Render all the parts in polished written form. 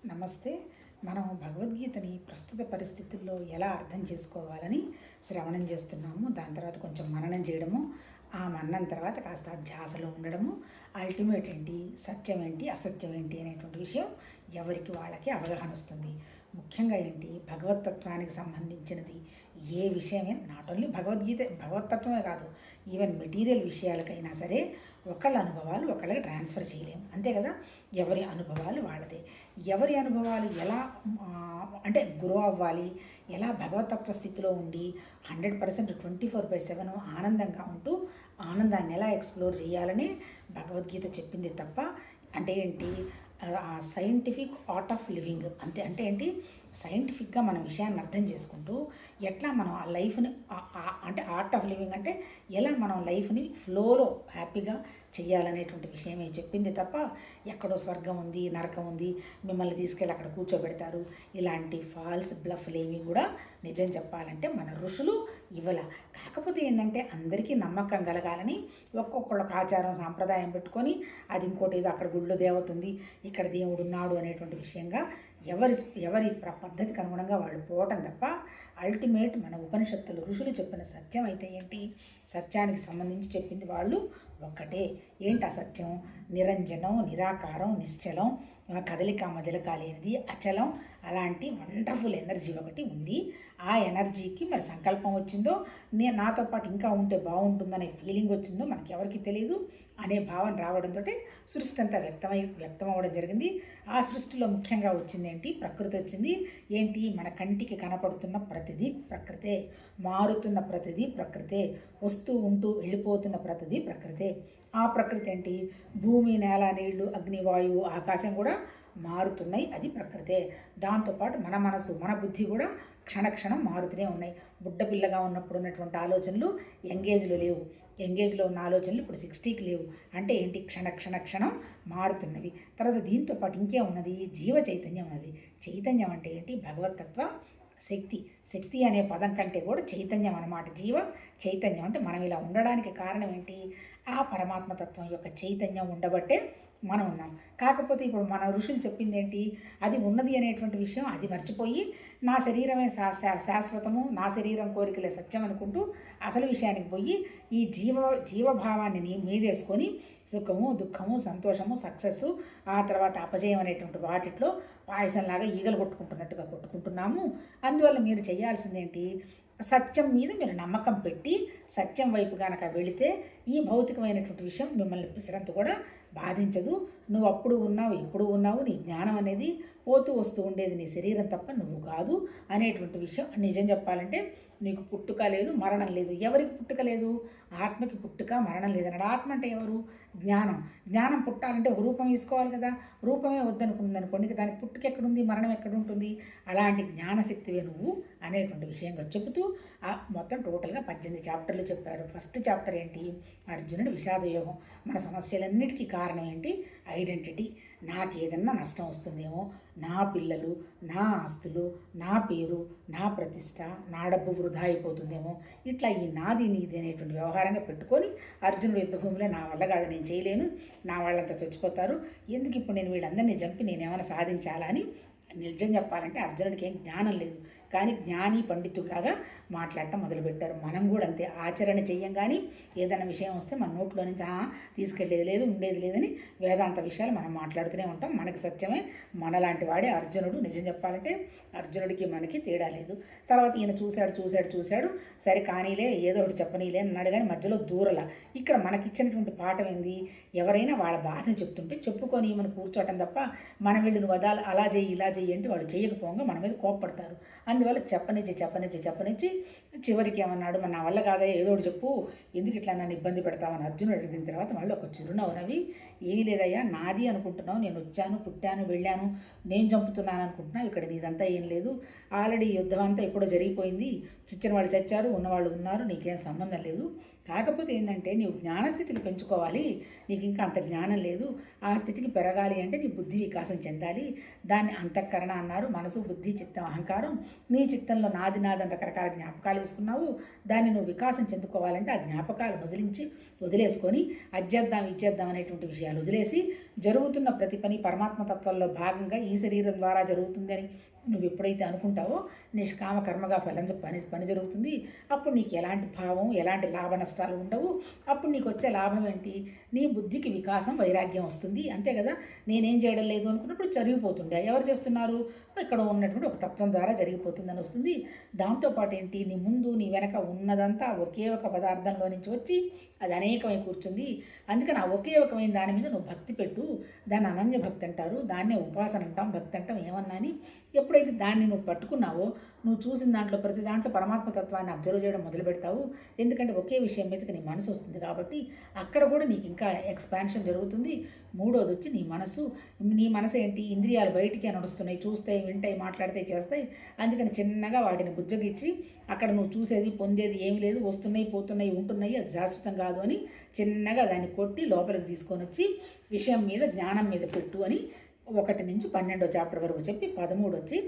నమస్తే. మనం భగవద్గీతని ప్రస్తుత పరిస్థితుల్లో ఎలా అర్థం చేసుకోవాలని శ్రవణం చేస్తున్నాము. దాని తర్వాత కొంచెం మననం చేయడము, ఆ మననం తర్వాత కాస్త ధ్యాసలో ఉండడము, అల్టిమేట్ ఏంటి, సత్యం ఏంటి, అసత్యం ఏంటి అనేటువంటి విషయం ఎవరికి వాళ్ళకి అవగాహన వస్తుంది. ముఖ్యంగా ఏంటి, భగవతత్వానికి సంబంధించినది ఏ విషయమే, నాట్ ఓన్లీ భగవతత్వమే కాదు, ఈవెన్ మెటీరియల్ విషయాలకైనా సరే ఒకళ్ళ అనుభవాలు ఒకళ్ళకి ట్రాన్స్ఫర్ చేయలేము, అంతే కదా. ఎవరి అనుభవాలు వాళ్ళదే. ఎవరి అనుభవాలు ఎలా అంటే గ్రో అవ్వాలి, ఎలా భగవతత్వ స్థితిలో ఉండి 100% 24/7 ఆనందంగా ఉంటూ ఆనందాన్ని ఎలా ఎక్స్ప్లోర్ చేయాలని భగవద్గీత చెప్పింది తప్ప, అంటే ఏంటి, సైంటిఫిక్ ఆర్ట్ ఆఫ్ లివింగ్ అంతే. అంటే ఏంటి, సైంటిఫిక్గా మన విషయాన్ని అర్థం చేసుకుంటూ ఎట్లా మనం ఆ లైఫ్ని అంటే ఆర్ట్ ఆఫ్ లివింగ్ అంటే ఎలా మనం లైఫ్ని ఫ్లోలో హ్యాపీగా చెయ్యాలనేటువంటి విషయమే చెప్పింది తప్ప, ఎక్కడో స్వర్గం ఉంది, నరకం ఉంది, మిమ్మల్ని తీసుకెళ్ళి అక్కడ కూర్చోబెడతారు, ఇలాంటి ఫాల్స్ బ్లఫ్లు ఏమి కూడా నిజం చెప్పాలంటే మన ఋషులు ఇవ్వల. కాకపోతే ఏంటంటే అందరికీ నమ్మకం కలగాలని ఒక్కొక్కళ్ళొక ఆచారం సాంప్రదాయం పెట్టుకొని, అది ఇంకోటి ఏదో అక్కడ గుళ్ళో దేవత ఉంది, ఇక్కడ దేవుడు ఉన్నాడు అనేటువంటి విషయంగా ఎవరి ఎవరి పద్ధతికి అనుగుణంగా వాళ్ళు పోవటం తప్ప, అల్టిమేట్ మన ఉపనిషత్తులు ఋషులు చెప్పిన సత్యం అయితే ఏంటి, సత్యానికి సంబంధించి చెప్పింది వాళ్ళు ఒక్కటే. ఏంటి ఆ సత్యం? నిరంజనం, నిరాకారం, నిశ్చలం, కదలిక మదలిక లేనిది, అచలం, అలాంటి వండర్ఫుల్ ఎనర్జీ ఒకటి ఉంది. ఆ ఎనర్జీకి మరి సంకల్పం వచ్చిందో, నాతో పాటు ఇంకా ఉంటే బాగుంటుందనే ఫీలింగ్ వచ్చిందో మనకి ఎవరికి తెలియదు అనే భావన రావడంతో సృష్టి అంతా వ్యక్తం అవ్వడం జరిగింది. ఆ సృష్టిలో ముఖ్యంగా వచ్చింది ఏంటి, ప్రకృతి వచ్చింది. ఏంటి, మన కంటికి కనపడుతున్న ప్రతిదీ ప్రకృతే, మారుతున్న ప్రతిదీ ప్రకృతే, వస్తూ ఉంటూ వెళ్ళిపోతున్న ప్రతిదీ ప్రకృతే. ఆ ప్రకృతి ఏంటి, భూమి, నేల, నీళ్లు, అగ్ని, వాయువు, ఆకాశం కూడా మారుతున్నాయి, అది ప్రకృతే. దాంతోపాటు మన మనసు, మన బుద్ధి కూడా క్షణక్షణం మారుతూనే ఉన్నాయి. బుడ్డపిల్లగా ఉన్నప్పుడు ఉన్నటువంటి ఆలోచనలు యంగేజ్లో లేవు, యంగేజ్లో ఉన్న ఆలోచనలు ఇప్పుడు 60కి లేవు. అంటే ఏంటి, క్షణం మారుతున్నవి. తర్వాత దీంతోపాటు ఇంకే ఉన్నది, జీవ చైతన్యం ఉన్నది. చైతన్యం అంటే ఏంటి, భగవతత్వ శక్తి. శక్తి అనే పదం కంటే కూడా చైతన్యం అన్నమాట. జీవ చైతన్యం అంటే మనం ఇలా ఉండడానికి కారణం ఏంటి, ఆ పరమాత్మతత్వం యొక్క చైతన్యం ఉండబట్టే మనం ఉన్నాం. కాకపోతే ఇప్పుడు మన ఋషులు చెప్పింది ఏంటి, అది ఉన్నది అనేటువంటి విషయం అది మర్చిపోయి, నా శరీరమే శాశ్వతము, నా శరీరం కోరికలే సత్యం అనుకుంటూ అసలు విషయానికి పోయి ఈ జీవభావాన్ని మీదేసుకొని సుఖము, దుఃఖము, సంతోషము, సక్సెస్సు, ఆ తర్వాత అపజయం అనేటువంటి వాటిట్లో పాయసంలాగా ఈగలు కొట్టుకుంటున్నట్టుగా కొట్టుకుంటున్నాము. అందువల్ల మీరు చేయాల్సిందేంటి, సత్యం మీద మీరు నమ్మకం పెట్టి సత్యం వైపు కనుక వెళితే ఈ భౌతికమైనటువంటి విషయం మిమ్మల్ని పిసరంత కూడా బాధించదు. నువ్వు అప్పుడు ఉన్నావు, ఎప్పుడు ఉన్నావు, నీ జ్ఞానం అనేది పోతూ వస్తూ ఉండేది నీ శరీరం తప్ప నువ్వు కాదు అనేటువంటి విషయం. నిజం చెప్పాలంటే నీకు పుట్టుక లేదు, మరణం లేదు. ఎవరికి పుట్టుక లేదు, ఆత్మకి పుట్టుక మరణం లేదన్నాడు. ఆత్మ అంటే ఎవరు, జ్ఞానం. జ్ఞానం పుట్టాలంటే ఒక రూపం వేసుకోవాలి కదా. రూపమే వద్దనుకుంది అనుకోండి, దానికి పుట్టుక ఎక్కడుంది, మరణం ఎక్కడుంటుంది. అలాంటి జ్ఞానశక్తివే నువ్వు అనేటువంటి విషయంగా చెబుతూ మొత్తం టోటల్గా 18 చాప్టర్లు చెప్పారు. ఫస్ట్ చాప్టర్ ఏంటి, అర్జునుడు విషాదయోగం. మన సమస్యలన్నిటికీ కారణం ఏంటి, ఐడెంటిటీ. నాకేదన్నా నష్టం వస్తుందేమో, నా పిల్లలు, నా ఆస్తులు, నా పేరు, నా ప్రతిష్ట, నా డబ్బు వృధా అయిపోతుందేమో, ఇట్లా ఈ నాది నీది అనేటువంటి వ్యవహారంగా పెట్టుకొని అర్జునుడు యుద్ధభూమిలో నా వల్ల కాదు, నేను చేయలేను, నా వాళ్ళంతా చచ్చిపోతారు, ఎందుకు ఇప్పుడు నేను వీళ్ళందరినీ చంపి నేనేమైనా సాధించాలా అని. నిజం చెప్పాలంటే అర్జునుడికి ఏం జ్ఞానం లేదు, కానీ జ్ఞాని పండితుడిలాగా మాట్లాడటం మొదలుపెట్టారు. మనం కూడా అంతే, ఆచరణ చెయ్యం, కానీ ఏదైనా విషయం వస్తే మన నోట్లో నుంచి తీసుకెళ్ళేది లేదు, ఉండేది లేదని వేదాంత విషయాలు మనం మాట్లాడుతూనే ఉంటాం. మనకి సత్యమే, మనలాంటి వాడే అర్జునుడు. నిజం చెప్పాలంటే అర్జునుడికి మనకి తేడా లేదు. తర్వాత ఈయన చూశాడు, సరే కానీలే, ఏదో ఒకటి చెప్పనీలే అన్నాడు, కానీ మధ్యలో దూరల. ఇక్కడ మనకిచ్చినటువంటి పాఠం ఏంది, ఎవరైనా వాళ్ళ బాధను చెప్తుంటే చెప్పుకొని మనం కూర్చోవటం తప్ప, మన వీళ్ళు నువ్వు అలా చేయి ఇలా చెయ్యి అంటే వాళ్ళు చేయకపోగా మన మీద కోప్పడతారు. అందువల్ల చెప్పనిచ్చి చివరికి ఏమన్నాడు, మన నా వల్ల కాదా, ఏదో ఒకటి చెప్పు, ఎందుకు ఇట్లా నన్ను ఇబ్బంది పెడతామని అర్జునుడు అడిగిన తర్వాత వాళ్ళు ఒక చిరునవ్వు నవ్వి, ఏమీ లేదయ్యా, నాది అనుకుంటున్నావు, నేను వచ్చాను, పుట్టాను, వెళ్ళాను, నేను చంపుతున్నాను అనుకుంటున్నావు, ఇక్కడ నీదంతా ఏం లేదు, ఆల్రెడీ యుద్ధం అంతా ఎప్పుడో జరిగిపోయింది, చచ్చిన వాళ్ళు చచ్చారు, ఉన్నవాళ్ళు ఉన్నారు, నీకేం సంబంధం లేదు. కాకపోతే ఏంటంటే నీవు జ్ఞానస్థితికి పెంచుకోవాలి. నీకు ఇంకా అంత జ్ఞానం లేదు. ఆ స్థితికి పెరగాలి అంటే నీ బుద్ధి వికాసం చెందాలి. దాన్ని అంతఃకరణ అన్నారు. మనసు, బుద్ధి, చిత్తం, అహంకారం. నీ చిత్తంలో నాది నాదని రకరకాల జ్ఞాపకాలు వేసుకున్నావు. దాన్ని నువ్వు వికాసం చెందుకోవాలంటే ఆ జ్ఞాపకాలు వదిలేసుకొని అధ్యేద్దాం ఇచ్చేద్దాం అనేటువంటి విషయాలు వదిలేసి జరుగుతున్న ప్రతి పని పరమాత్మతత్వంలో భాగంగా ఈ శరీరం ద్వారా జరుగుతుందని నువ్వు ఎప్పుడైతే అనుకుంటావో నిష్కామ కర్మగా పని జరుగుతుంది. అప్పుడు నీకు ఎలాంటి భావం, ఎలాంటి లాభ నష్టాలు ఉండవు. అప్పుడు నీకు వచ్చే లాభం ఏంటి? నీ బుద్ధికి వికాసం, వైరాగ్యం వస్తుంది. అంతే కదా. నేనేం చేయడం లేదు అనుకున్నప్పుడు జరిగిపోతుండే. ఎవరు చేస్తున్నారు? ఇక్కడ ఉన్నటువంటి ఒక తత్వం ద్వారా జరిగిపోతుందని వస్తుంది. దాంతోపాటు ఏంటి? నీ ముందు నీ వెనక ఉన్నదంతా ఒకే ఒక పదార్థంలో నుంచి వచ్చి అది అనేకమై కూర్చుంది. అందుకని ఆ ఒకే ఒకమైన దాని మీద నువ్వు భక్తి పెట్టు. దాన్ని అనన్య భక్తి అంటారు. దాన్నే ఉపాసన అంటాం, భక్తి అంటాం, ఏమన్నా అని. ఎప్పుడైతే దాన్ని నువ్వు పట్టుకున్నావో నువ్వు చూసిన దాంట్లో ప్రతి దాంట్లో పరమాత్మతత్వాన్ని అబ్జర్వ్ చేయడం మొదలు పెడతావు. ఎందుకంటే ఒకే విషయం మీదకి నీ మనసు వస్తుంది కాబట్టి అక్కడ కూడా నీకు ఇంకా ఎక్స్పాన్షన్ జరుగుతుంది. మూడోది వచ్చి నీ మనసు ఏంటి? ఇంద్రియాలు బయటికి నడుస్తున్నాయి, చూస్తాయి, వింటాయి, మాట్లాడితే చేస్తాయి. అందుకని చిన్నగా వాటిని బుజ్జగిచ్చి అక్కడ నువ్వు చూసేది పొందేది ఏమీ లేదు, వస్తున్నాయి, పోతున్నాయి, ఉంటున్నాయి, అది శాశ్వతం కాదు అని చిన్నగా దాన్ని కొట్టి లోపలికి తీసుకొని వచ్చి విషయం మీద, జ్ఞానం మీద పెట్టు అని 1 నుంచి 12వ చాప్టర్ వరకు చెప్పి 13 వచ్చి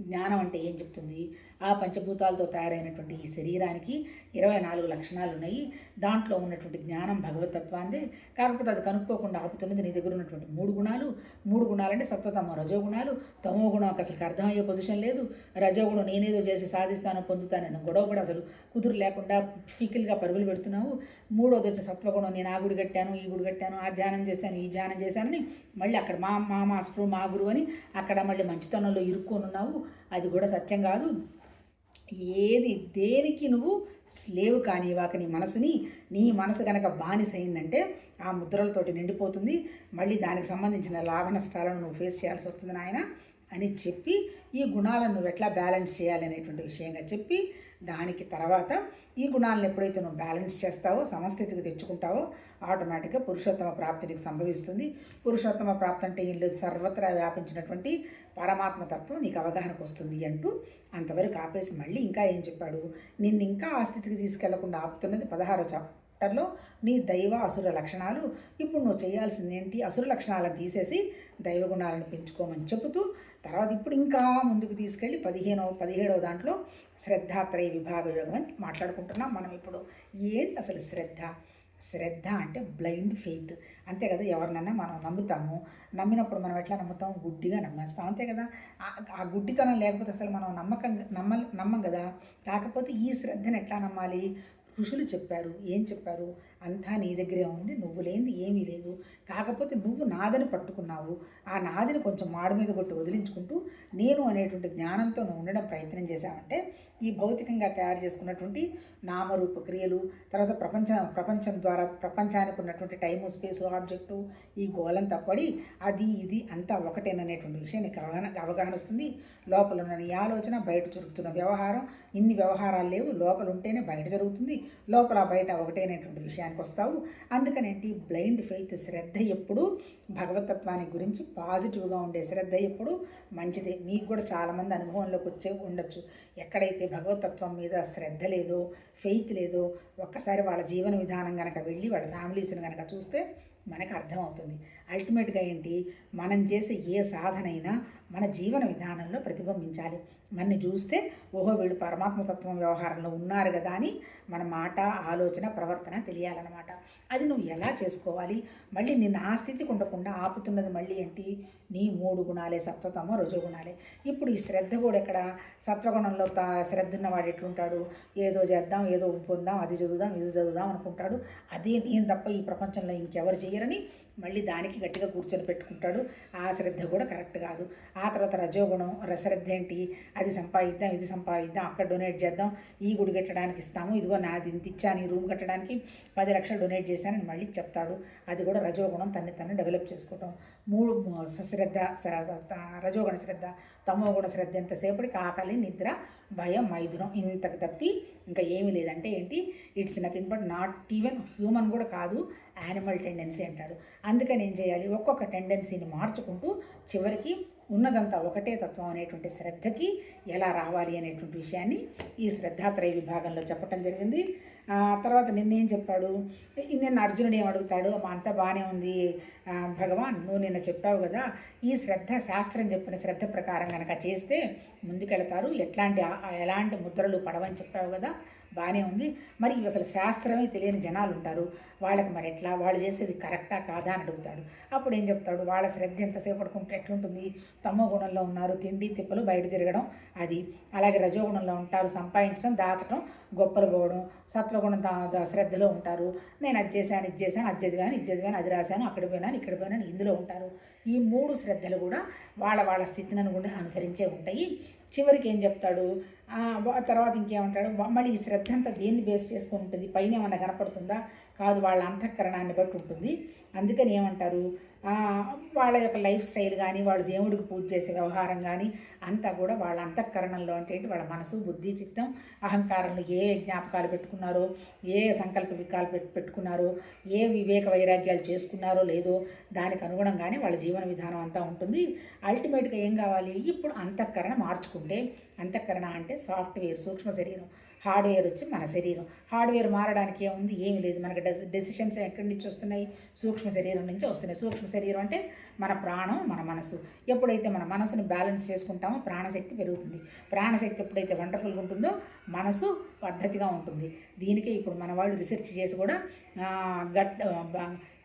జ్ఞానం అంటే ఏం చెప్తుంది? ఆ పంచభూతాలతో తయారైనటువంటి ఈ శరీరానికి 24 లక్షణాలు ఉన్నాయి. దాంట్లో ఉన్నటువంటి జ్ఞానం భగవతత్వాన్ని. కాకపోతే అది కనుక్కోకుండా ఆపుతున్నది నీ దగ్గర ఉన్నటువంటి 3 గుణాలు. 3 గుణాలంటే సత్వతమ రజోగుణాలు. తమో గుణం అసలు అర్థమయ్యే పొజిషన్ లేదు. రజోగుణం నేనేదో చేసి సాధిస్తాను, పొందుతానని గొడవ కూడా అసలు కుదురు లేకుండా ఫికిల్గా పరుగులు పెడుతున్నావు. మూడోది వచ్చి సత్వగుణం, నేను ఆ గుడి కట్టాను, ఈ గుడి కట్టాను, ఆ ధ్యానం చేశాను, ఈ ధ్యానం చేశానని మళ్ళీ అక్కడ మా మాస్టరు, మా గురువు అని అక్కడ మళ్ళీ మంచితనంలో ఇరుక్కొని ఉన్నావు. అది కూడా సత్యం కాదు. దేనికి నువ్వు స్లేవ్ కానివాక నీ మనసు కనుక బానిస అయిందంటే ఆ ముద్రలతోటి నిండిపోతుంది. మళ్ళీ దానికి సంబంధించిన లాభ నష్టాలను నువ్వు ఫేస్ చేయాల్సి వస్తుంది నాయన అని చెప్పి ఈ గుణాలను నువ్వు ఎట్లా బ్యాలెన్స్ చేయాలి అనేటువంటి విషయంగా చెప్పి దానికి తర్వాత ఈ గుణాలను ఎప్పుడైతే నువ్వు బ్యాలెన్స్ చేస్తావో, సమస్థితికి తెచ్చుకుంటావో ఆటోమేటిక్గా పురుషోత్తమ ప్రాప్తి నీకు సంభవిస్తుంది. పురుషోత్తమ ప్రాప్తి అంటే ఇల్లు సర్వత్రా వ్యాపించినటువంటి పరమాత్మతత్వం నీకు అవగాహనకు వస్తుంది అంటూ అంతవరకు ఆపేసి మళ్ళీ ఇంకా ఏం చెప్పాడు? నిన్ను ఇంకా ఆ స్థితికి తీసుకెళ్లకుండా ఆపుతున్నది 16వ చాప్టర్లో నీ దైవ అసుర లక్షణాలు. ఇప్పుడు నువ్వు చేయాల్సింది ఏంటి? అసుర లక్షణాలను తీసేసి దైవగుణాలను పెంచుకోమని చెబుతూ తర్వాత ఇప్పుడు ఇంకా ముందుకు తీసుకెళ్ళి 17వ దాంట్లో శ్రద్ధాత్రయ విభాగ యోగం అని మాట్లాడుకుంటున్నాం మనం ఇప్పుడు. ఏంటి అసలు శ్రద్ధ అంటే బ్లైండ్ ఫెయిత్. అంతే కదా. ఎవరినైనా మనం నమ్ముతాము. నమ్మినప్పుడు మనం ఎట్లా నమ్ముతాం? గుడ్డిగా నమ్మేస్తాం. అంతే కదా. ఆ గుడ్డితనం లేకపోతే అసలు మనం నమ్మం కదా. కాకపోతే ఈ శ్రద్ధను ఎట్లా నమ్మాలి? ఋషులు చెప్పారు. ఏం చెప్పారు? అంతా నీ దగ్గరే ఉంది, నువ్వు లేనిది ఏమీ లేదు. కాకపోతే నువ్వు నాదని పట్టుకున్నావు. ఆ నాదిని కొంచెం మాడు మీద కొట్టి వదిలించుకుంటూ నేను అనేటువంటి జ్ఞానంతో నువ్వు ఉండడం ప్రయత్నం చేశావంటే ఈ భౌతికంగా తయారు చేసుకున్నటువంటి నామరూప క్రియలు, తర్వాత ప్రపంచం ద్వారా ప్రపంచానికి ఉన్నటువంటి టైము, స్పేసు, ఆబ్జెక్టు, ఈ గోలంతా పడి అది ఇది అంతా ఒకటేననేటువంటి విషయం నీకు అవగాహన వస్తుంది. లోపల ఉన్న నీ ఆలోచన, బయట జరుగుతున్న వ్యవహారం, ఇన్ని వ్యవహారాలు లేవు. లోపల ఉంటేనే బయట జరుగుతుంది, లోపల బయట ఒకటేనేటువంటి విషయానికి వస్తావు. అందుకనేంటి? Blind faith. శ్రద్ధ ఎప్పుడు భగవతత్వాన్ని గురించి పాజిటివ్గా ఉండే శ్రద్ధ ఎప్పుడు మంచిదే. మీకు కూడా చాలామంది అనుభవంలోకి ఉండొచ్చు. ఎక్కడైతే భగవతత్వం మీద శ్రద్ధ లేదో, ఫెయిత్ లేదో ఒక్కసారి వాళ్ళ జీవన విధానం కనుక వెళ్ళి వాళ్ళ ఫ్యామిలీస్ని కనుక చూస్తే మనకు అర్థమవుతుంది. అల్టిమేట్గా ఏంటి? మనం చేసే ఏ సాధనైనా మన జీవన విధానంలో ప్రతిబింబించాలి. మనని చూస్తే ఓహో వీళ్ళు పరమాత్మతత్వం వ్యవహారంలో ఉన్నారు కదా అని మన మాట, ఆలోచన, ప్రవర్తన తెలియాలన్నమాట. అది నువ్వు ఎలా చేసుకోవాలి? మళ్ళీ నిన్ను ఆ స్థితికి ఉండకుండా ఆపుతున్నది మళ్ళీ ఏంటి? నీ 3 గుణాలే, సత్వతమో రజోగుణాలే. ఇప్పుడు ఈ శ్రద్ధ కూడా ఎక్కడ? సత్వగుణంలో శ్రద్ధ ఉన్నవాడు ఎట్లుంటాడు? ఏదో చేద్దాం, ఏదో పొందాం, అది చదువుదాం, ఇది చదువుదాం అనుకుంటాడు. అదే నేను తప్ప ఈ ప్రపంచంలో ఇంకెవరు చేయరని మళ్ళీ దానికి గట్టిగా కూర్చొని పెట్టుకుంటాడు. ఆ శ్రద్ధ కూడా కరెక్ట్ కాదు. ఆ తర్వాత రజోగుణం, శ్రద్ధ ఏంటి? అది సంపాదిద్దాం, ఇది సంపాదిద్దాం, అక్కడ డొనేట్ చేద్దాం, ఈ గుడి కట్టడానికి ఇస్తాము, ఇదిగో నాది ఇంత ఇచ్చాను, ఈ రూమ్ కట్టడానికి 10 లక్షలు డొనేట్ చేశానని మళ్ళీ చెప్తాడు. అది కూడా రజోగుణం. తను డెవలప్ చేసుకోవటం. 3 శ్రద్ధ, రజోగుణ శ్రద్ధ, తమోగుణ శ్రద్ధ ఎంతసేపటికి ఆకలి, నిద్ర, భయం, మైథునం, ఇంతకు తప్పి ఇంకా ఏమీ లేదంటే ఏంటి? It's nothing but not even human కూడా కాదు, యానిమల్ టెండెన్సీ అంటాడు. అందుకని ఏం చేయాలి? ఒక్కొక్క టెండెన్సీని మార్చుకుంటూ చివరికి ఉన్నదంతా ఒకటే తత్వం అనేటువంటి శ్రద్ధకి ఎలా రావాలి అనేటువంటి విషయాన్ని ఈ శ్రద్ధాత్రయ విభాగంలో చెప్పటం జరిగింది. తర్వాత నిన్నేం చెప్పాడు, నిన్న అర్జునుడు ఏం అడుగుతాడు, మా అంతా బాగానే ఉంది భగవాన్, నువ్వు నిన్న చెప్పావు కదా, ఈ శ్రద్ధ శాస్త్రం చెప్పిన శ్రద్ధ ప్రకారం కనుక చేస్తే ముందుకెళ్తారు, ఎలాంటి ముద్రలు పడవని చెప్పావు కదా, బాగానే ఉంది. మరి అసలు శాస్త్రమే తెలియని జనాలు ఉంటారు, వాళ్ళకి మరి ఎట్లా, వాళ్ళు చేసేది కరెక్టా కాదా అని అడుగుతాడు. అప్పుడు ఏం చెప్తాడు, వాళ్ళ శ్రద్ధ ఎంతసేపు పడుకుంటే ఎట్లుంటుంది, తమో గుణంలో ఉన్నారు, తిండి తిప్పలు బయట తిరగడం అది, అలాగే రజోగుణంలో ఉంటారు, సంపాదించడం దాచడం గొప్పలు పోవడం, సత్వగుణం శ్రద్ధలో ఉంటారు, నేను అది చేశాను ఇది చేశాను అది చదివాను ఇది రాశాను అక్కడ పోయినాను ఇక్కడ పోయినాను ఇందులో ఉంటారు. ఈ మూడు శ్రద్ధలు కూడా వాళ్ళ స్థితిని కూడా అనుసరించే ఉంటాయి. చివరికి ఏం చెప్తాడు, తర్వాత ఇంకేమంటాడు, మళ్ళీ ఈ శ్రద్ధ అంతా దేన్ని బేస్ చేసుకుని ఉంటుంది, పైన ఏమన్నా కనపడుతుందా, కాదు వాళ్ళ అంతఃకరణాన్ని బట్టి ఉంటుంది. అందుకని ఏమంటారు, వాళ్ళ యొక్క లైఫ్ స్టైల్ కానీ, వాళ్ళు దేవుడికి పూజ చేసే వ్యవహారం కానీ అంతా కూడా వాళ్ళ అంతఃకరణంలో అంటే వాళ్ళ మనసు బుద్ధి చిత్తం అహంకారంలో ఏ జ్ఞాపకాలు పెట్టుకున్నారో, ఏ సంకల్ప వికాలు పెట్టుకున్నారో, ఏ వివేక వైరాగ్యాలు చేసుకున్నారో లేదో దానికి అనుగుణంగానే వాళ్ళ జీవన విధానం అంతా ఉంటుంది. అల్టిమేట్గా ఏం కావాలి, ఇప్పుడు అంతఃకరణ మార్చుకుంటే, అంతఃకరణ అంటే సాఫ్ట్వేర్ సూక్ష్మ శరీరం, హార్డ్వేర్ వచ్చి మన శరీరం. హార్డ్వేర్ మారడానికి ఏముంది, ఏమి లేదు. మనకి డెసిషన్స్ ఎక్కడి నుంచి వస్తున్నాయి, సూక్ష్మ శరీరం నుంచి వస్తున్నాయి. సూక్ష్మ శరీరం అంటే మన ప్రాణం, మన మనసు. ఎప్పుడైతే మన మనసును బ్యాలెన్స్ చేసుకుంటామో ప్రాణశక్తి పెరుగుతుంది. ప్రాణశక్తి ఎప్పుడైతే వండర్ఫుల్గా ఉంటుందో మనసు పద్ధతిగా ఉంటుంది. దీనికే ఇప్పుడు మన వాళ్ళు రీసెర్చ్ చేసి కూడా గట్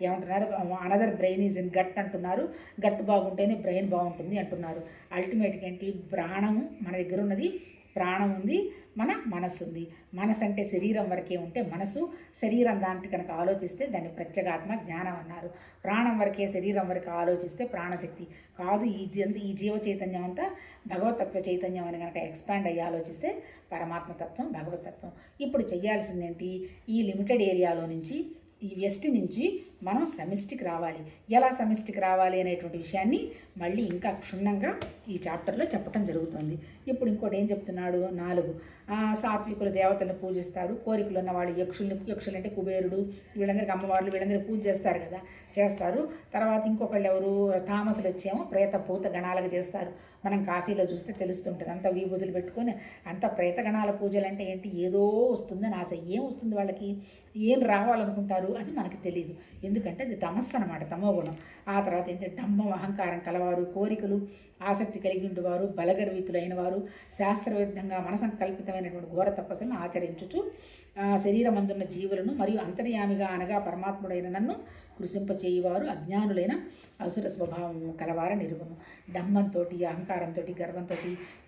ఏమంటున్నారు, another brain is in gut అంటున్నారు. గట్ బాగుంటేనే బ్రెయిన్ బాగుంటుంది అంటున్నారు. అల్టిమేట్గా ఏంటి, ప్రాణము మన దగ్గర ఉన్నది, ప్రాణం ఉంది, మన మనస్సు ఉంది. మనసు అంటే శరీరం వరకే ఉంటే మనసు, శరీరం దాంట్లో కనుక ఆలోచిస్తే దాన్ని ప్రత్యేగాత్మ జ్ఞానం అన్నారు. ప్రాణం వరకే శరీరం వరకు ఆలోచిస్తే ప్రాణశక్తి కాదు. ఈ జీవ చైతన్యం అంతా భగవతత్వ చైతన్యం అని కనుక ఎక్స్పాండ్ అయ్యి ఆలోచిస్తే పరమాత్మతత్వం, భగవతత్వం. ఇప్పుడు చెయ్యాల్సిందేంటి, ఈ లిమిటెడ్ ఏరియాలో నుంచి, ఈ వెస్ట్ నుంచి మనం సమిష్టికి రావాలి. ఎలా సమిష్టికి రావాలి అనేటువంటి విషయాన్ని మళ్ళీ ఇంకా క్షుణ్ణంగా ఈ చాప్టర్లో చెప్పడం జరుగుతుంది. ఇప్పుడు ఇంకోటి ఏం చెప్తున్నాడు, 4 సాత్వికులు దేవతలను పూజిస్తారు, కోరికలు ఉన్నవాళ్ళు యక్షులు అంటే కుబేరుడు, వీళ్ళందరికీ అమ్మవాళ్ళు, వీళ్ళందరికీ పూజ చేస్తారు కదా, చేస్తారు. తర్వాత ఇంకొకళ్ళు ఎవరు, తామసులు వచ్చేమో ప్రేత భూత గణాలకు చేస్తారు. మనం కాశీలో చూస్తే తెలుస్తుంటుంది, అంత విభూతులు పెట్టుకొని అంత ప్రేతగణాల పూజలు అంటే ఏంటి, ఏదో వస్తుందని ఆశ. ఏం వస్తుంది వాళ్ళకి, ఏం రావాలనుకుంటారు అది మనకి తెలియదు. ఎందుకంటే అది తమస్సు అనమాట, తమోగుణం. ఆ తర్వాత ఏంటంటే డంబం అహంకారం కలవారు, కోరికలు ఆసక్తి కలిగి ఉండేవారు, బలగర్వితులైన వారు, శాస్త్రవిద్ధంగా మనసంకల్పితమైనటువంటి ఘోర తపస్సులను ఆచరించుచు శరీరమందున్న జీవులను మరియు అంతర్యామిగా అనగా పరమాత్ముడైన నన్ను కృషింపచేయువారు అజ్ఞానులైన అసుర స్వభావం కలవారని ఎరుగును. డంబంతో, అహంకారంతో, గర్వంతో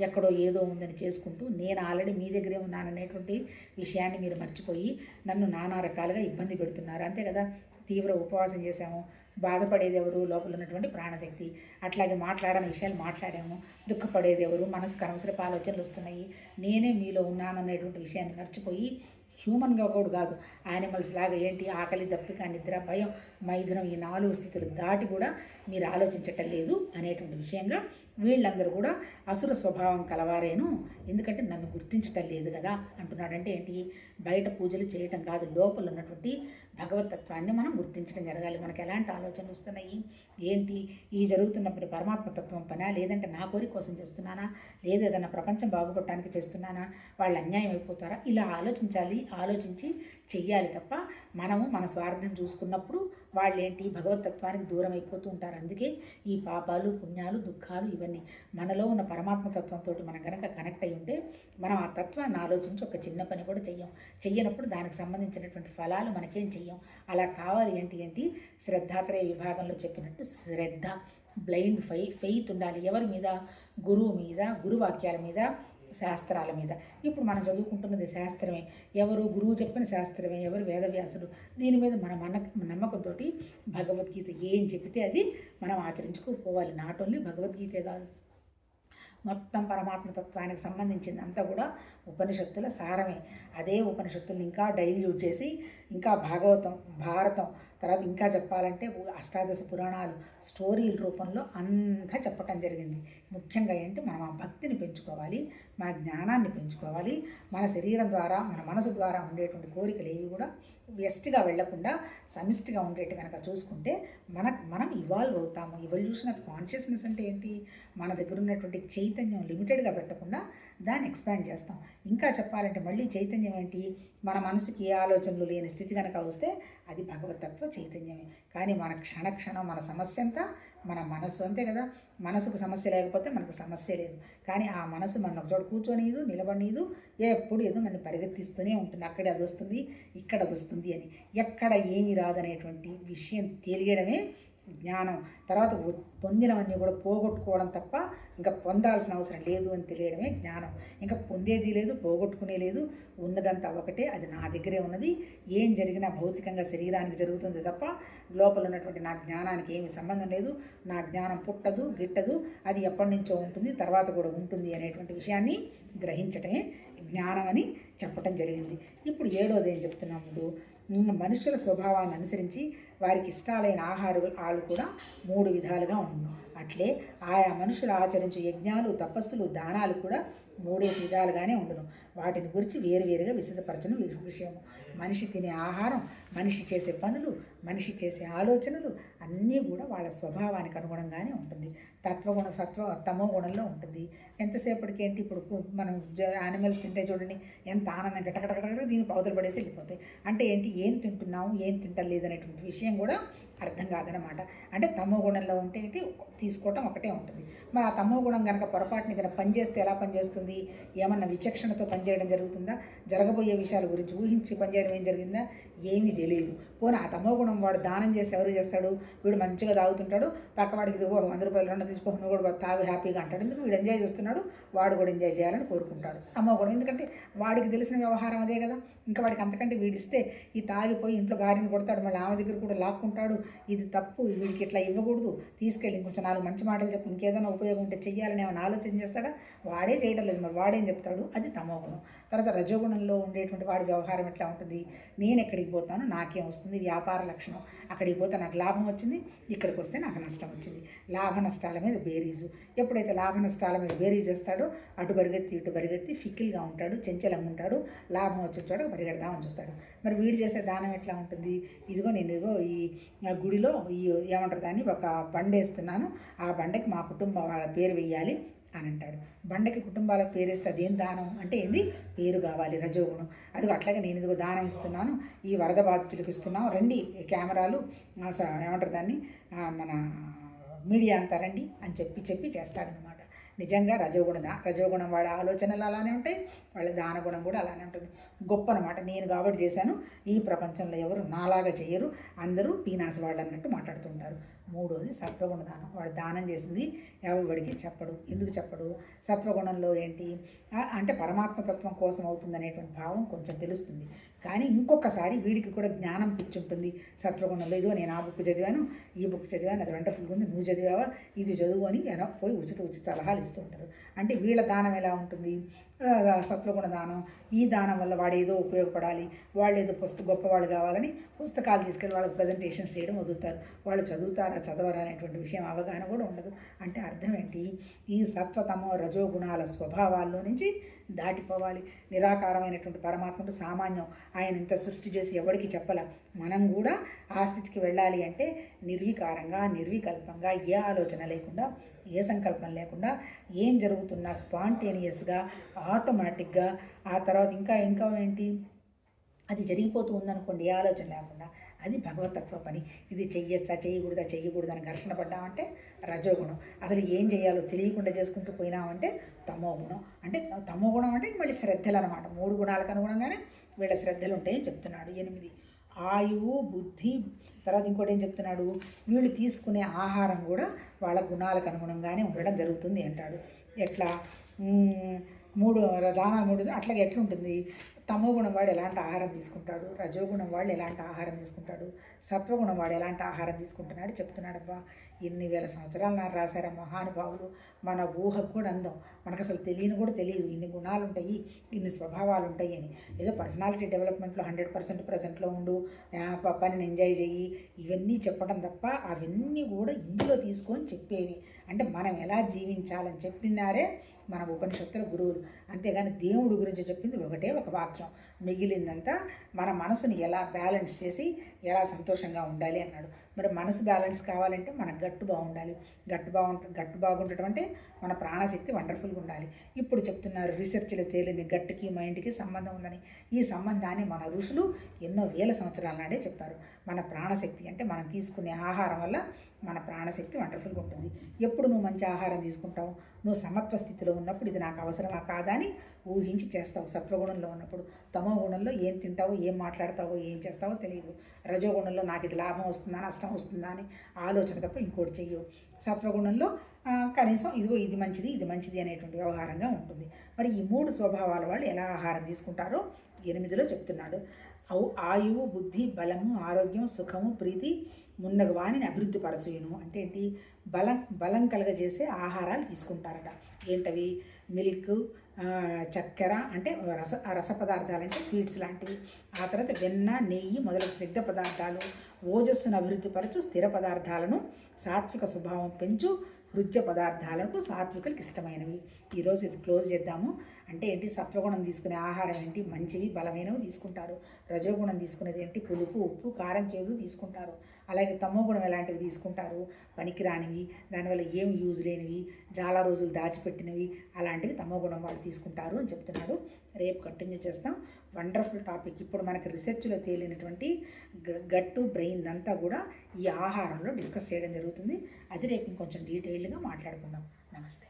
ఎక్కడో ఏదో ఉందని చేసుకుంటూ నేను ఆల్రెడీ మీ దగ్గరే ఉన్నాననేటువంటి విషయాన్ని మీరు మర్చిపోయి నన్ను నానా రకాలుగా ఇబ్బంది పెడుతున్నారు. అంతే కదా, తీవ్ర ఉపవాసం చేశాము, బాధపడేది ఎవరు, లోపల ఉన్నటువంటి ప్రాణశక్తి. అట్లాగే మాట్లాడని విషయాలు మాట్లాడాము, దుఃఖపడేది ఎవరు, మనసుకు అనవసరపు ఆలోచనలు వస్తున్నాయి, నేనే మీలో ఉన్నాననేటువంటి విషయాన్ని మర్చిపోయి హ్యూమన్గా కూడా కాదు, యానిమల్స్ లాగా ఏంటి, ఆకలి, దప్పిక, నిద్ర, భయం, మైథునం, ఈ 4 స్థితులు దాటి కూడా మీరు ఆలోచించటం లేదు అనేటువంటి విషయంగా వీళ్ళందరూ కూడా అసుర స్వభావం కలవారేను, ఎందుకంటే నన్ను గుర్తించటం లేదు కదా అంటున్నాడంటే ఏంటి, బయట పూజలు చేయటం కాదు, లోపల ఉన్నటువంటి భగవతత్వాన్ని మనం గుర్తించడం జరగాలి. మనకు ఎలాంటి ఆలోచనలు వస్తున్నాయి, ఏంటి, ఈ జరుగుతున్నప్పుడు పరమాత్మతత్వం పనా, లేదంటే నా కోరిక కోసం చేస్తున్నానా, లేదు ఏదన్నా ప్రపంచం బాగుపడటానికి చేస్తున్నానా, వాళ్ళు అన్యాయం అయిపోతారా, ఇలా ఆలోచించి చెయ్యాలి తప్ప మనము మన స్వార్థం చూసుకున్నప్పుడు వాళ్ళు ఏంటి, భగవతత్వానికి దూరం అయిపోతూ ఉంటారు. అందుకే ఈ పాపాలు, పుణ్యాలు, దుఃఖాలు ఇవన్నీ మనలో ఉన్న పరమాత్మతత్వంతో మనం కనుక కనెక్ట్ అయి ఉంటే మనం ఆ తత్వాన్ని ఆలోచించి ఒక చిన్న పని కూడా చెయ్యనప్పుడు దానికి సంబంధించినటువంటి ఫలాలు మనకేం చెయ్యం. అలా కావాలి ఏంటి శ్రద్ధాత్రయ విభాగంలో చెప్పినట్టు శ్రద్ధ, బ్లైండ్ ఫెయిత్ ఉండాలి. ఎవరి మీద, గురువు మీద, గురువాక్యాల మీద, శాస్త్రాల మీద. ఇప్పుడు మనం చదువుకుంటున్నది శాస్త్రమే, ఎవరు గురువు చెప్పిన శాస్త్రమే, ఎవరు వేదవ్యాసుడు, దీని మీద మన నమ్మకంతో భగవద్గీత ఏం చెప్తే అది మనం ఆచరించుకోపోవాలి. నాట్ ఓన్లీ భగవద్గీతే కాదు, మొత్తం పరమాత్మతత్వానికి సంబంధించిందంతా కూడా ఉపనిషత్తుల సారమే. అదే ఉపనిషత్తుల్ని ఇంకా డైల్యూట్ చేసి ఇంకా భాగవతం, భారతం, తర్వాత ఇంకా చెప్పాలంటే అష్టాదశ పురాణాలు స్టోరీల రూపంలో అంతా చెప్పటం జరిగింది. ముఖ్యంగా ఏంటి, మనం ఆ భక్తిని పెంచుకోవాలి, మన జ్ఞానాన్ని పెంచుకోవాలి, మన శరీరం ద్వారా మన మనసు ద్వారా ఉండేటువంటి కోరికలు ఏవి కూడా వ్యష్టిగా వెళ్లకుండా సమిష్టిగా ఉండేట్టు కనుక చూసుకుంటే మనం ఇవాల్వ్ అవుతాము. ఇవల్యూషన్ ఆఫ్ కాన్షియస్నెస్ అంటే ఏంటి, మన దగ్గర ఉన్నటువంటి చైతన్యం లిమిటెడ్గా పెట్టకుండా దాన్ని ఎక్స్పాండ్ చేస్తాం. ఇంకా చెప్పాలంటే మళ్ళీ చైతన్యం ఏంటి, మన మనసుకి ఏ ఆలోచనలు లేని స్థితి కనుక వస్తే అది భగవతత్వ చైతన్యమే. కానీ మన క్షణక్షణం మన సమస్య అంతా మన మనస్సు, అంతే కదా. మనసుకు సమస్య లేకపోతే మనకు సమస్య లేదు. కానీ ఆ మనసు మన ఒక చోట కూర్చొనిదు, నిలబడినీదు, ఎప్పుడు ఏదో మన పరిగెత్తిస్తూనే ఉంటుంది. అక్కడే అది వస్తుంది, ఇక్కడ అది వస్తుంది అని. ఎక్కడ ఏమి రాదనేటువంటి విషయం తెలియడమే జ్ఞానం. తర్వాత పొందినవన్నీ కూడా పోగొట్టుకోవడం తప్ప ఇంకా పొందాల్సిన అవసరం లేదు అని తెలియడమే జ్ఞానం. ఇంకా పొందేది లేదు, పోగొట్టుకునే లేదు, ఉన్నదంతా ఒకటే, అది నా దగ్గరే ఉన్నది. ఏం జరిగినా భౌతికంగా శరీరానికి జరుగుతుంది తప్ప లోపల ఉన్నటువంటి నా జ్ఞానానికి ఏమి సంబంధం లేదు. నా జ్ఞానం పుట్టదు, గిట్టదు, అది ఎప్పటి నుంచో ఉంటుంది, తర్వాత కూడా ఉంటుంది అనేటువంటి విషయాన్ని గ్రహించటమే జ్ఞానం అని చెప్పటం జరిగింది. ఇప్పుడు ఏడోది ఏం చెప్తున్నాము, మనుషుల స్వభావాన్ని అనుసరించి వారికి ఇష్టాలైన ఆహారాలు కూడా 3 విధాలుగా ఉండును. అట్లే ఆయా మనుషులు ఆచరించే యజ్ఞాలు, తపస్సులు, దానాలు కూడా 3 విధాలుగానే ఉండును. వాటిని గురించి వేరువేరుగా విశదపరచను విషయము. మనిషి తినే ఆహారం, మనిషి చేసే పనులు, మనిషి చేసే ఆలోచనలు అన్నీ కూడా వాళ్ళ స్వభావానికి అనుగుణంగానే ఉంటుంది. తత్వగుణ తమో గుణంలో ఉంటుంది. ఎంతసేపటికి ఏంటి, ఇప్పుడు మనం యానిమల్స్ తింటే చూడండి ఎంత ఆనందం, గటగటగట దీన్ని పౌదలు పడేసి వెళ్ళిపోతాయి. అంటే ఏంటి, ఏం తింటున్నాము ఏం తింటలేదు అనేటువంటి విషయం కూడా అర్థం కాదనమాట. అంటే తమో గుణంలో ఉంటే ఏంటి, తీసుకోవటం ఒకటే ఉంటుంది. మరి ఆ తమో గుణం కనుక పొరపాటుని ఏదైనా పనిచేస్తే ఎలా పనిచేస్తుంది, ఏమన్నా విచక్షణతో పనిచేయడం జరుగుతుందా, జరగబోయే విషయాల గురించి ఊహించి పనిచేయడం ఏం జరిగిందా, ఏమీ తెలియదు. పోనీ ఆ తమో గుణం వాడు దానం చేసి ఎవరు చేస్తాడు, వీడు మంచిగా తాగుతుంటాడు, పక్కవాడికి ఇదిగో 100 రూపాయలు 2 తీసుకో, నువ్వు కూడా తాగు హ్యాపీగా అంటాడు. ఎందుకు, వీడు ఎంజాయ్ చేస్తున్నాడు, వాడు కూడా ఎంజాయ్ చేయాలని కోరుకుంటాడు. తమో గుణం, ఎందుకంటే వాడికి తెలిసిన వ్యవహారం అదే కదా. ఇంకా వాడికి అంతకంటే వీడిస్తే ఈ తాగిపోయి ఇంట్లో భార్యను కొడతాడు, మళ్ళీ ఆమె దగ్గర కూడా లాక్కుంటాడు, ఇది తప్పు, వీడికి ఇట్లా ఇవ్వకూడదు, తీసుకెళ్ళి ఇంకొంచెం 4 మంచి మాటలు చెప్పి ఇంకేదైనా ఉపయోగం ఉంటే చెయ్యాలని ఏమైనా ఆలోచన చేస్తాడా, వాడే చేయడం లేదు, మరి వాడేం చెప్తాడు, అది తమో గుణం. తర్వాత రజోగుణంలో ఉండేటువంటి వాడి వ్యవహారం ఎట్లా ఉంటుంది, నేను ఎక్కడికి పోతాను నాకేం వస్తుంది, వ్యాపార లక్షణం, అక్కడికి పోతే నాకు లాభం వచ్చింది, ఇక్కడికి వస్తే నాకు నష్టం వచ్చింది, లాభ నష్టాల మీద బేరీజు. ఎప్పుడైతే లాభ నష్టాల మీద బేరీజు చేస్తాడో అటు పరిగెత్తి ఫికిల్గా ఉంటాడు, చంచలంగా ఉంటాడు, లాభం వచ్చే చోట పరిగెడదామని చూస్తాడు. మరి వీడు చేసే దానం ఎట్లా ఉంటుంది, నేను ఈ గుడిలో ఏమంటారు దాన్ని, ఒక బండ వేస్తున్నాను, ఆ బండకి మా కుటుంబం వాళ్ళ పేరు వెయ్యాలి అని అంటాడు. బండకి కుటుంబాల పేరేస్తే అదేం దానం అంటే ఏంది, పేరు కావాలి, రజోగుణం. అదిగో అట్లాగే నేను ఇదిగో దానం ఇస్తున్నాను, ఈ వరద బాధితులకు ఇస్తున్నాం, రండి కెమెరాలు ఏమంటారు దాన్ని, మన మీడియా అంతా రండి అని చెప్పి చేస్తాడనమాట. నిజంగా రజోగుణం వాడి ఆలోచనలు అలానే ఉంటాయి, వాళ్ళ దానగుణం కూడా అలానే ఉంటుంది. గొప్ప అనమాట, నేను కాబట్టి చేశాను, ఈ ప్రపంచంలో ఎవరు నాలాగా చేయరు, అందరూ పీనాసి వాళ్ళు అన్నట్టు మాట్లాడుతుంటారు. మూడోది సత్వగుణ దానం. వాడు దానం చేసింది ఎవరికి చెప్పడు. ఎందుకు చెప్పడు, సత్వగుణంలో ఏంటి అంటే పరమాత్మతత్వం కోసం అవుతుంది అనేటువంటి భావం కొంచెం తెలుస్తుంది. కానీ ఇంకొకసారి వీడికి కూడా జ్ఞానం పిచ్చుంటుంది సత్వగుణంలో. ఇదిగో నేను ఆ బుక్ చదివాను, ఈ బుక్ చదివాను, అది వండర్ఫుల్గా ఉంది, నువ్వు చదివావా, ఇది చదువు అని పోయి ఉచిత సలహాలు ఇస్తూ ఉంటారు. అంటే వీళ్ళ దానం ఎలా ఉంటుంది, సత్వగుణ దానం. ఈ దానం వల్ల వాడు ఏదో ఉపయోగపడాలి, వాళ్ళు ఏదో గొప్పవాళ్ళు కావాలని పుస్తకాలు తీసుకెళ్ళి వాళ్ళకి ప్రజెంటేషన్స్ చేయడం వదులుతారు. వాళ్ళు చదవరా అనేటువంటి విషయం అవగాహన కూడా ఉండదు. అంటే అర్థం ఏంటి, ఈ సత్వతమో రజోగుణాల స్వభావాల్లో నుంచి దాటిపోవాలి. నిరాకారమైనటువంటి పరమాత్ముడు సామాన్యం, ఆయన ఇంత సృష్టి చేసి ఎవరికి చెప్పాల. మనం కూడా ఆ స్థితికి వెళ్ళాలి అంటే నిర్వికారంగా, నిర్వికల్పంగా, ఏ ఆలోచన లేకుండా, ఏ సంకల్పం లేకుండా, ఏం జరుగుతున్నా స్పాంటేనియస్గా, ఆటోమేటిక్గా, ఆ తర్వాత ఇంకా ఏంటి అది జరిగిపోతూ ఉందనుకోండి, ఏ ఆలోచన లేకుండా, అది భగవతత్వ పని. ఇది చెయ్యకూడదా అని ఘర్షణ పడ్డామంటే రజోగుణం. అసలు ఏం చేయాలో తెలియకుండా చేసుకుంటూ పోయినామంటే తమో గుణం. అంటే తమో గుణం అంటే మళ్ళీ శ్రద్ధలు అనమాట. 3 గుణాలకు అనుగుణంగానే వీళ్ళ శ్రద్ధలు ఉంటాయని చెప్తున్నాడు. 8 ఆయువు, బుద్ధి, తర్వాత ఇంకోటి ఏం చెప్తున్నాడు, వీళ్ళు తీసుకునే ఆహారం కూడా వాళ్ళ గుణాలకు అనుగుణంగానే ఉండడం జరుగుతుంది అంటాడు. ఎట్లా 3 దానాలు 3 అట్లాగే ఎట్లుంటుంది, తమో గుణం వాడు ఎలాంటి ఆహారం తీసుకుంటాడు, రజోగుణం వాళ్ళు ఎలాంటి ఆహారం తీసుకుంటాడు, సత్వగుణం వాడు ఎలాంటి ఆహారం తీసుకుంటున్నాడు చెప్తున్నాడబ్బా. ఎన్ని వేల సంవత్సరాల నాడు రాశారు మహానుభావులు. మన ఊహకు కూడా అందం. మనకు అసలు కూడా తెలియదు ఇన్ని గుణాలు ఉంటాయి, ఇన్ని స్వభావాలు ఉంటాయి అని. ఏదో పర్సనాలిటీ డెవలప్మెంట్లో 100% ప్రజెంట్లో ఉండు, పనిని ఎంజాయ్ చెయ్యి, ఇవన్నీ చెప్పడం తప్ప అవన్నీ కూడా ఇందులో తీసుకొని చెప్పేవి. అంటే మనం ఎలా జీవించాలని చెప్పినారే మన ఉపనిషత్తుల గురువులు. అంతేగాని దేవుడి గురించి చెప్పింది ఒకటే ఒక వాక్యం. మిగిలిందంతా మన మనసుని ఎలా బ్యాలెన్స్ చేసి ఎలా సంతోషంగా ఉండాలి అన్నాడు. మరి మనసు బ్యాలెన్స్ కావాలంటే మన గట్టు బాగుండాలి. గట్టు బాగుండటం అంటే మన ప్రాణశక్తి వండర్ఫుల్గా ఉండాలి. ఇప్పుడు చెప్తున్నారు రీసెర్చ్లో తేలింది గట్టుకి మైండ్కి సంబంధం ఉందని. ఈ సంబంధాన్ని మన ఋషులు ఎన్నో వేల సంవత్సరాల నాడే చెప్పారు. మన ప్రాణశక్తి అంటే మనం తీసుకునే ఆహారం వల్ల మన ప్రాణశక్తి వండర్ఫుల్గా ఉంటుంది. ఎప్పుడు నువ్వు మంచి ఆహారం తీసుకుంటావు, నువ్వు సమత్వ స్థితిలో ఉన్నప్పుడు ఇది నాకు అవసరమా కాదా అని ఊహించి చేస్తావు. సత్వగుణంలో ఉన్నప్పుడు. తమో గుణంలో ఏం తింటావో, ఏం మాట్లాడతావో, ఏం చేస్తావో తెలియదు. రజోగుణంలో నాకు ఇది లాభం వస్తుందా నష్టం వస్తుందా అని ఆలోచన తప్ప ఇంకోటి చెయ్యవు. సత్వగుణంలో కనీసం ఇదిగో ఇది మంచిది అనేటువంటి వ్యవహారంగా ఉంటుంది. మరి ఈ 3 స్వభావాల వాళ్ళు ఎలా ఆహారం తీసుకుంటారో 8లో చెప్తున్నాడు. ఆయువు, బుద్ధి, బలము, ఆరోగ్యం, సుఖము, ప్రీతి మున్నగు వాణిని అభివృద్ధి పరచును. అంటే ఏంటి? బలం కలగజేసే ఆహారాలు తీసుకుంటారట. ఏంటవి? మిల్క్, చక్కెర అంటే రస పదార్థాలు అంటే స్వీట్స్ లాంటివి. ఆ తర్వాత వెన్న, నెయ్యి మొదలగు స్నిగ్ధ పదార్థాలు, ఓజస్సును అభివృద్ధిపరచు స్థిర పదార్థాలను, సాత్విక స్వభావం పెంచు హృద్య పదార్థాలకు సాత్వికులకు ఇష్టమైనవి. ఈరోజు ఇది క్లోజ్ చేద్దాము. అంటే ఏంటి? సత్వగుణం తీసుకునే ఆహారం ఏంటి? మంచివి బలమైనవి తీసుకుంటారు. రజోగుణం తీసుకునేది ఏంటి? పులుపు, ఉప్పు, కారం, చేదు తీసుకుంటారు. అలాగే తమోగుణం ఎలాంటివి తీసుకుంటారు? పనికిరానివి, దానివల్ల ఏం యూజ్ లేనివి, చాలా రోజులు దాచిపెట్టినవి, అలాంటివి తమోగుణం వాళ్ళు తీసుకుంటారు అని చెప్తున్నాడు. రేపు కంటిన్యూ చేస్తాం. Wonderful topic. ఇప్పుడు మనకి రీసెర్చ్లో తేలినటువంటి గట్టు బ్రెయిన్ అంతా కూడా ఈ ఆహారంలో డిస్కస్ చేయడం జరుగుతుంది. అది రేపు ఇంకొంచెం డీటెయిల్డ్గా మాట్లాడుకుందాం. నమస్తే.